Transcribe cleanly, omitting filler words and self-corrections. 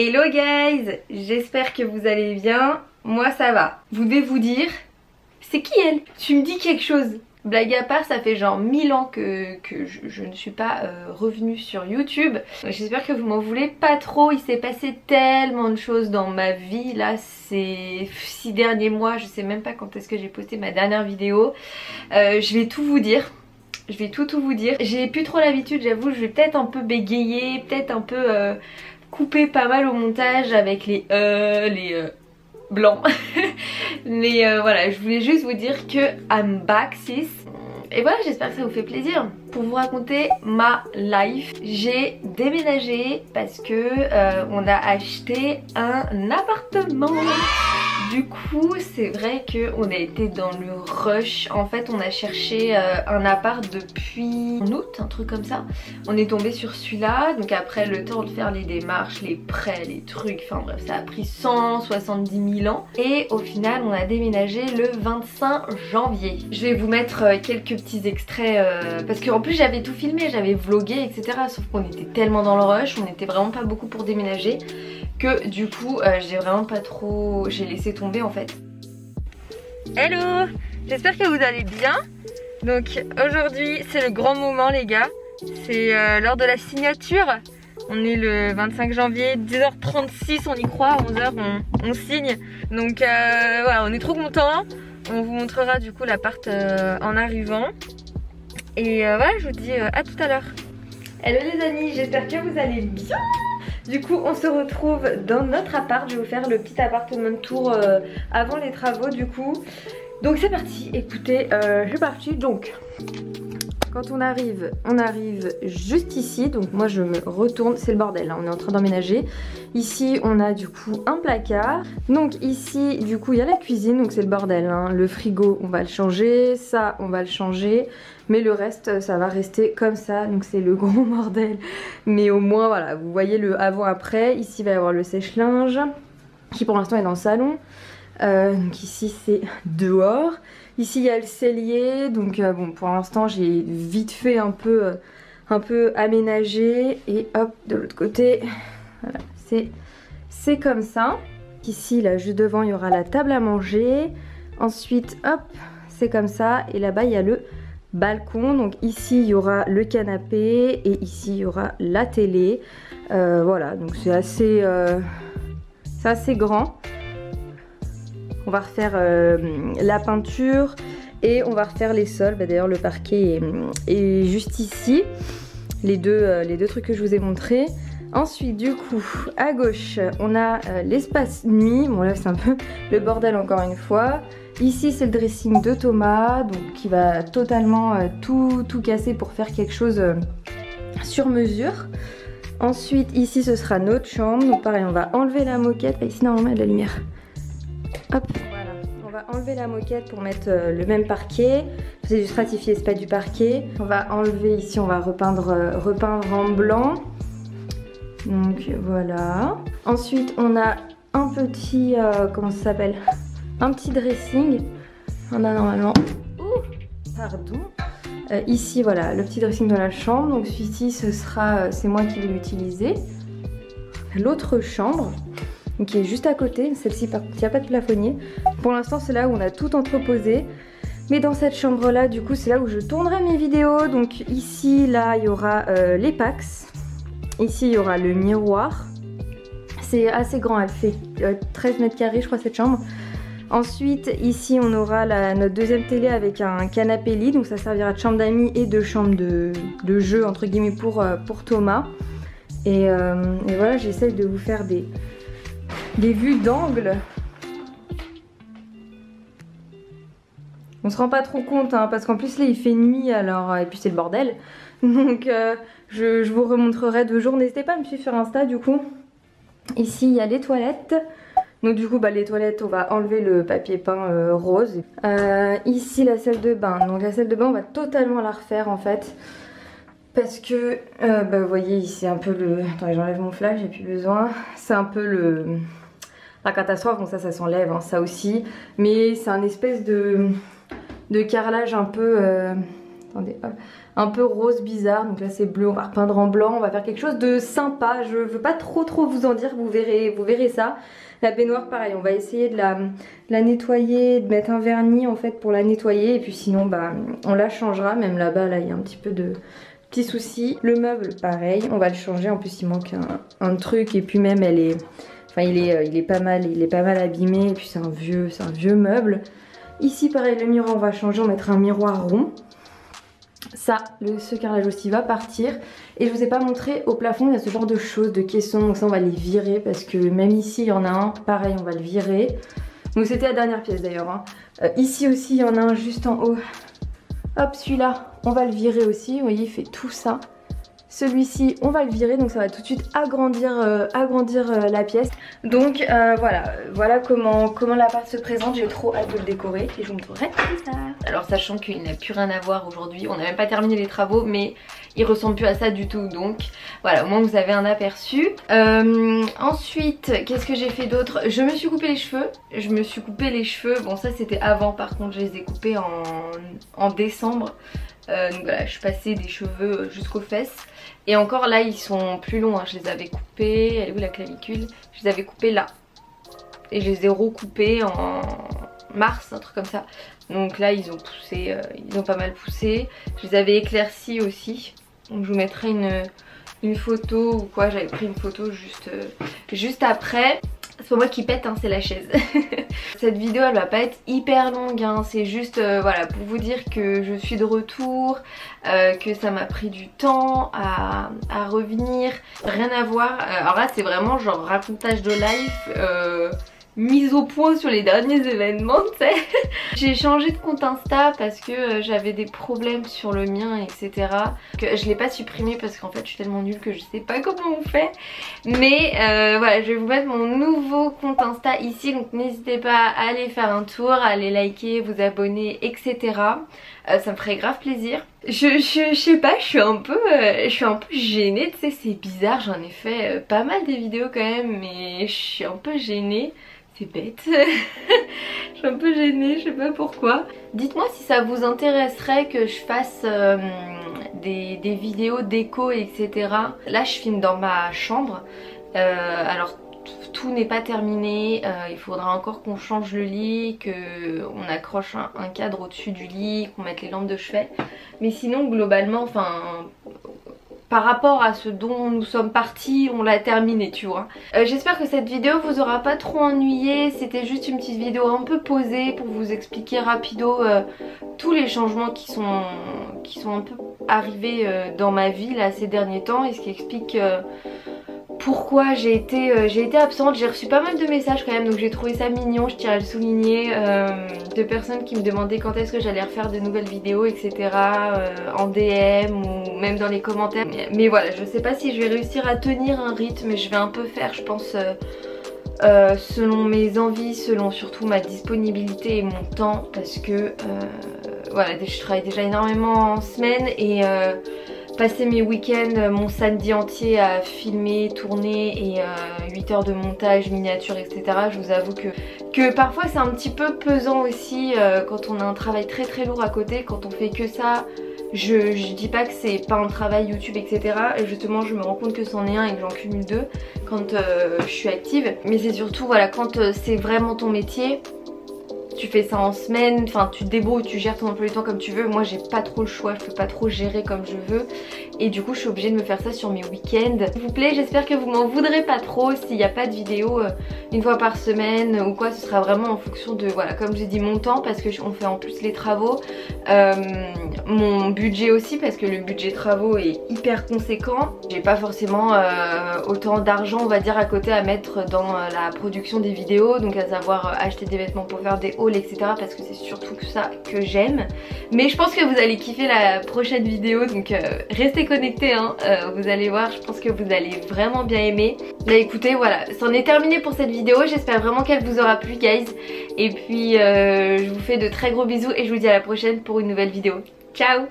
Hello guys, j'espère que vous allez bien, moi ça va. Vous devez vous dire, c'est qui elle? Tu me dis quelque chose. Blague à part, ça fait genre 1000 ans que je ne suis pas revenue sur YouTube. J'espère que vous m'en voulez pas trop, il s'est passé tellement de choses dans ma vie là ces 6 derniers mois. Je sais même pas quand est-ce que j'ai posté ma dernière vidéo. Je vais tout vous dire. Je vais tout vous dire. J'ai plus trop l'habitude, j'avoue, je vais peut-être un peu bégayer, peut-être un peu couper pas mal au montage avec les blancs. Mais voilà, je voulais juste vous dire que I'm back sis. Et voilà, j'espère que ça vous fait plaisir. Pour vous raconter ma life, j'ai déménagé parce que on a acheté un appartement. Du coup, c'est vrai qu'on a été dans le rush. En fait, on a cherché un appart depuis en août, un truc comme ça. On est tombé sur celui-là. Donc après, le temps de faire les démarches, les prêts, les trucs, enfin bref, ça a pris 170 000 ans. Et au final, on a déménagé le 25 janvier. Je vais vous mettre quelques petits extraits parce qu'en plus, j'avais tout filmé, j'avais vlogué, etc. Sauf qu'on était tellement dans le rush, on était vraiment pas beaucoup pour déménager, que du coup j'ai vraiment pas trop, j'ai laissé tomber en fait. Hello, j'espère que vous allez bien. Donc aujourd'hui c'est le grand moment les gars, c'est l'heure de la signature. On est le 25 janvier, 10h36, on y croit, à 11h on signe. Donc voilà, on est trop contents. On vous montrera du coup l'appart en arrivant. Et voilà, je vous dis à tout à l'heure. Hello les amis, j'espère que vous allez bien. Du coup on se retrouve dans notre appart. Je vais vous faire le petit appartement tour avant les travaux du coup. Donc c'est parti, écoutez, je suis partie. Donc quand on arrive juste ici. Donc moi je me retourne, c'est le bordel hein, on est en train d'emménager. Ici on a du coup un placard. Donc ici du coup il y a la cuisine, donc c'est le bordel hein. Le frigo on va le changer, ça on va le changer, mais le reste ça va rester comme ça. Donc c'est le gros bordel, mais au moins voilà, vous voyez le avant après. Ici il va y avoir le sèche-linge qui pour l'instant est dans le salon. Donc ici c'est dehors. Ici il y a le cellier, donc bon pour l'instant j'ai vite fait un peu aménagé. Et hop de l'autre côté, voilà, c'est comme ça. Ici là juste devant il y aura la table à manger. Ensuite hop c'est comme ça, et là-bas il y a le balcon. Donc ici il y aura le canapé et ici il y aura la télé. Voilà, donc c'est assez grand. On va refaire la peinture et on va refaire les sols. Bah, d'ailleurs le parquet est juste ici. Les deux trucs que je vous ai montrés. Ensuite du coup à gauche on a l'espace nuit. Bon là c'est un peu le bordel encore une fois. Ici c'est le dressing de Thomas, donc qui va totalement tout casser pour faire quelque chose sur mesure. Ensuite ici ce sera notre chambre. Donc pareil on va enlever la moquette. Ici normalement il y a de la lumière. Hop, voilà, on va enlever la moquette pour mettre le même parquet. C'est du stratifié, c'est pas du parquet. On va enlever ici, on va repeindre en blanc. Donc voilà. Ensuite on a un petit, comment ça s'appelle, un petit dressing. On a normalement, pardon. Ici voilà, le petit dressing de la chambre. Donc celui-ci ce sera, c'est moi qui vais l'utiliser. L'autre chambre, qui est juste à côté, celle-ci par contre il n'y a pas de plafonnier. Pour l'instant c'est là où on a tout entreposé. Mais dans cette chambre là du coup c'est là où je tournerai mes vidéos. Donc ici là il y aura les packs. Ici il y aura le miroir. C'est assez grand, elle fait 13 mètres carrés je crois cette chambre. Ensuite ici on aura notre deuxième télé avec un canapé lit. Donc ça servira de chambre d'amis et de chambre de jeu entre guillemets pour Thomas. Et voilà, j'essaie de vous faire des vues d'angle. On se rend pas trop compte hein, parce qu'en plus là il fait nuit alors, et puis c'est le bordel. Donc je vous remontrerai de jour. N'hésitez pas à me suivre sur Insta du coup. Ici il y a les toilettes. Donc du coup les toilettes on va enlever le papier peint rose. Ici la salle de bain. Donc la salle de bain on va totalement la refaire en fait. Parce que vous voyez ici un peu le... Attendez j'enlève mon flash, j'ai plus besoin. C'est un peu la catastrophe. Bon ça s'enlève hein, ça aussi. Mais c'est un espèce de carrelage un peu Attendez, hop. Un peu rose bizarre, donc là c'est bleu, on va repeindre en blanc, on va faire quelque chose de sympa. Je veux pas trop vous en dire, vous verrez ça. La baignoire pareil, on va essayer de la nettoyer, de mettre un vernis en fait pour la nettoyer. Et puis sinon bah on la changera, même là-bas là il y a un petit peu de petits soucis. Le meuble pareil, on va le changer, en plus il manque un truc et puis même elle est... Enfin il est pas mal abîmé et puis c'est un vieux meuble. Ici pareil le miroir on va changer, on mettra un miroir rond. Ça, ce carrelage aussi va partir. Et je vous ai pas montré au plafond, il y a ce genre de choses, de caissons. Donc ça on va les virer parce que même ici il y en a un, pareil on va le virer. Donc c'était la dernière pièce d'ailleurs hein. Ici aussi il y en a un juste en haut. Hop, celui-là on va le virer aussi, vous voyez il fait tout ça. Celui-ci on va le virer, donc ça va tout de suite agrandir la pièce. Donc voilà comment l'appart se présente. J'ai trop hâte de le décorer et je vous montrerai plus tard. Alors sachant qu'il n'a plus rien à voir aujourd'hui, on n'a même pas terminé les travaux mais il ressemble plus à ça du tout. Donc voilà, au moins vous avez un aperçu. Ensuite qu'est-ce que j'ai fait d'autre? Je me suis coupé les cheveux. Bon ça c'était avant, par contre je les ai coupés en décembre. Donc voilà, je suis passée des cheveux jusqu'aux fesses. Et encore là ils sont plus longs hein. Je les avais coupés, elle est où la clavicule? Je les avais coupés là. Et je les ai recoupés en mars, un truc comme ça. Donc là ils ont poussé, ils ont pas mal poussé. Je les avais éclaircis aussi. Donc je vous mettrai une photo ou quoi, j'avais pris une photo juste après. C'est pas moi qui pète hein, c'est la chaise. Cette vidéo elle va pas être hyper longue hein. C'est juste voilà pour vous dire que je suis de retour, que ça m'a pris du temps à revenir. Rien à voir, alors là c'est vraiment genre racontage de life, mise au point sur les derniers événements, tu sais. J'ai changé de compte Insta parce que j'avais des problèmes sur le mien, etc. Que je l'ai pas supprimé parce qu'en fait je suis tellement nulle que je sais pas comment on fait. Mais voilà, je vais vous mettre mon nouveau compte Insta ici, donc n'hésitez pas à aller faire un tour, à aller liker, vous abonner, etc. Ça me ferait grave plaisir. Je sais pas, je suis un peu gênée, tu sais, c'est bizarre, j'en ai fait pas mal des vidéos quand même, mais je suis un peu gênée. C'est bête. Je suis un peu gênée, je sais pas pourquoi. Dites-moi si ça vous intéresserait que je fasse des vidéos déco, etc. Là je filme dans ma chambre. Alors tout n'est pas terminé, il faudra encore qu'on change le lit, qu'on accroche un cadre au-dessus du lit, qu'on mette les lampes de chevet. Mais sinon globalement, enfin... par rapport à ce dont nous sommes partis, on l'a terminé, tu vois. J'espère que cette vidéo vous aura pas trop ennuyé. C'était juste une petite vidéo un peu posée pour vous expliquer rapido tous les changements qui sont un peu arrivés dans ma vie là ces derniers temps, et ce qui explique pourquoi j'ai été absente. J'ai reçu pas mal de messages quand même, donc j'ai trouvé ça mignon, je tiens à le souligner, de personnes qui me demandaient quand est-ce que j'allais refaire de nouvelles vidéos, etc. En DM ou même dans les commentaires. Mais voilà, je sais pas si je vais réussir à tenir un rythme, mais je vais un peu faire, je pense, selon mes envies, selon surtout ma disponibilité et mon temps, parce que voilà, je travaille déjà énormément en semaine et passer mes week-ends, mon samedi entier à filmer, tourner et 8 heures de montage, miniature, etc. Je vous avoue que parfois c'est un petit peu pesant aussi quand on a un travail très lourd à côté. Quand on fait que ça, je dis pas que c'est pas un travail YouTube, etc. Et justement je me rends compte que c'en est un et que j'en cumule deux quand je suis active. Mais c'est surtout voilà, quand c'est vraiment ton métier, tu fais ça en semaine, enfin tu te débrouilles, tu gères ton emploi du temps comme tu veux. Moi j'ai pas trop le choix, je peux pas trop gérer comme je veux. Et du coup je suis obligée de me faire ça sur mes week-ends. S'il vous plaît, j'espère que vous m'en voudrez pas trop s'il n'y a pas de vidéo une fois par semaine ou quoi. Ce sera vraiment en fonction de, voilà, comme j'ai dit, mon temps, parce que on fait en plus les travaux. Mon budget aussi, parce que le budget travaux est hyper conséquent. J'ai pas forcément autant d'argent, on va dire, à côté à mettre dans la production des vidéos. Donc à savoir acheter des vêtements pour faire des hauls, etc. Parce que c'est surtout ça que j'aime. Mais je pense que vous allez kiffer la prochaine vidéo, donc restez connectés hein. Vous allez voir, je pense que vous allez vraiment bien aimer. Bah écoutez, voilà, c'en est terminé pour cette vidéo. J'espère vraiment qu'elle vous aura plu, guys. Et puis je vous fais de très gros bisous et je vous dis à la prochaine pour une nouvelle vidéo. Ciao!